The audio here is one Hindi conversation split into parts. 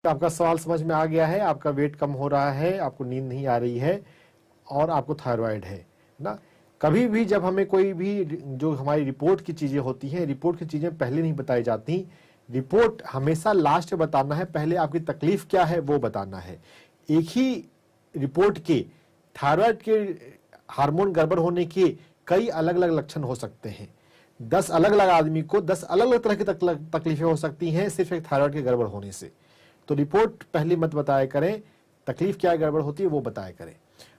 आपका सवाल समझ में आ गया है, आपका वेट कम हो रहा है, आपको नींद नहीं आ रही है और आपको थायराइड है ना। कभी भी जब हमें कोई भी जो हमारी रिपोर्ट की चीजें होती हैं, रिपोर्ट की चीजें पहले नहीं बताई जाती, रिपोर्ट हमेशा लास्ट में बताना है, पहले आपकी तकलीफ क्या है वो बताना है। एक ही रिपोर्ट के थायराइड के हार्मोन गड़बड़ होने के कई अलग अलग लक्षण हो सकते हैं। 10 अलग अलग आदमी को 10 अलग अलग तरह की तकलीफें हो सकती हैं सिर्फ एक थायराइड के गड़बड़ होने से। तो रिपोर्ट पहले मत बताया करें, तकलीफ क्या गड़बड़ होती है वो बताया करें।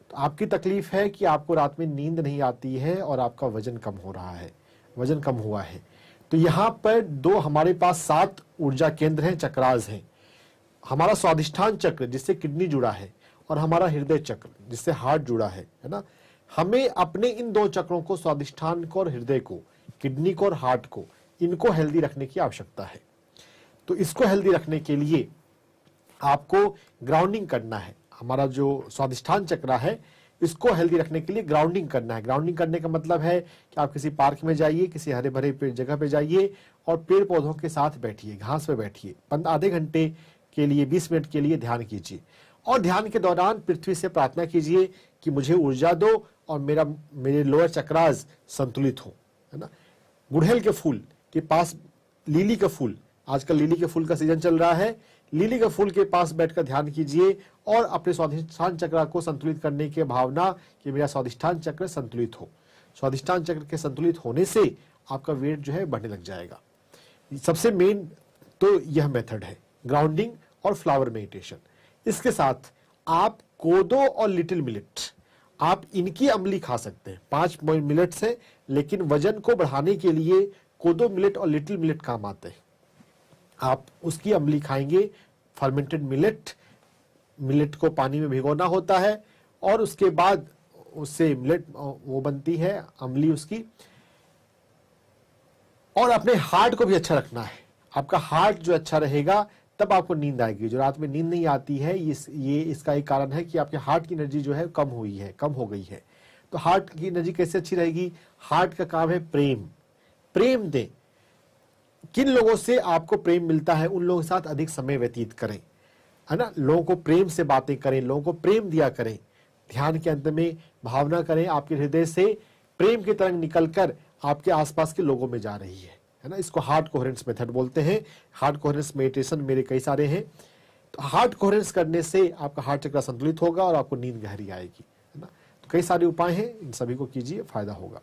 तो आपकी तकलीफ है कि आपको रात में नींद नहीं आती है और आपका वजन कम हो रहा है, वजन कम हुआ है। तो यहाँ पर दो हमारे पास 7 ऊर्जा केंद्र हैं, चक्रास हैं। हमारा स्वादिष्ठान चक्र जिससे किडनी जुड़ा है और हमारा हृदय चक्र जिससे हार्ट जुड़ा है ना। हमें अपने इन 2 चक्रों को, स्वादिष्ठान को और हृदय को, किडनी को और हार्ट को, इनको हेल्दी रखने की आवश्यकता है। तो इसको हेल्दी रखने के लिए आपको ग्राउंडिंग करना है। हमारा जो स्वादिष्ठान चक्र है इसको हेल्दी रखने के लिए ग्राउंडिंग करना है। ग्राउंडिंग करने का मतलब है कि आप किसी पार्क में जाइए, किसी हरे भरे जगह पे जाइए और पेड़ पौधों के साथ बैठिए, घास पे बैठिए, आधे घंटे के लिए, 20 मिनट के लिए ध्यान कीजिए। और ध्यान के दौरान पृथ्वी से प्रार्थना कीजिए कि मुझे ऊर्जा दो और मेरे लोअर चक्रास संतुलित हो, है ना। गुड़हल के फूल के पास, लिली का फूल, आजकल लिली के फूल का सीजन चल रहा है, लिली के फूल के पास बैठकर ध्यान कीजिए और अपने स्वादिष्ठान चक्र को संतुलित करने की भावना कि मेरा स्वादिष्ठान चक्र संतुलित हो। स्वादिष्ठान चक्र के संतुलित होने से आपका वेट जो है बढ़ने लग जाएगा। सबसे मेन तो यह मेथड है, ग्राउंडिंग और फ्लावर मेडिटेशन। इसके साथ आप कोदो और लिटिल मिलेट, आप इनकी अम्ली खा सकते हैं। 5 मिलेट से, लेकिन वजन को बढ़ाने के लिए कोदो मिलेट और लिटिल मिलेट काम आते हैं। आप उसकी अम्ली खाएंगे। फर्मेंटेड मिलेट को पानी में भिगोना होता है और उसके बाद उससे मिलेट वो बनती है, अम्ली उसकी। और अपने हार्ट को भी अच्छा रखना है। आपका हार्ट जो अच्छा रहेगा तब आपको नींद आएगी। जो रात में नींद नहीं आती है, ये इसका एक कारण है कि आपके हार्ट की एनर्जी जो है कम हो गई है। तो हार्ट की एनर्जी कैसे अच्छी रहेगी? हार्ट का काम है प्रेम दें। किन लोगों से आपको प्रेम मिलता है उन लोगों के साथ अधिक समय व्यतीत करें, है ना। लोगों को प्रेम से बातें करें, लोगों को प्रेम दिया करें। ध्यान के अंत में भावना करें आपके हृदय से प्रेम की तरंग निकलकर आपके आसपास के लोगों में जा रही है ना। इसको हार्ट कोहेरेंस मेथड बोलते हैं। हार्ट कोहेरेंस मेडिटेशन मेरे कई सारे हैं। तो हार्ट कोहेरेंस करने से आपका हार्ट चक्र संतुलित होगा और आपको नींद गहरी आएगी, है ना। तो कई सारे उपाय हैं, इन सभी को कीजिए, फायदा होगा।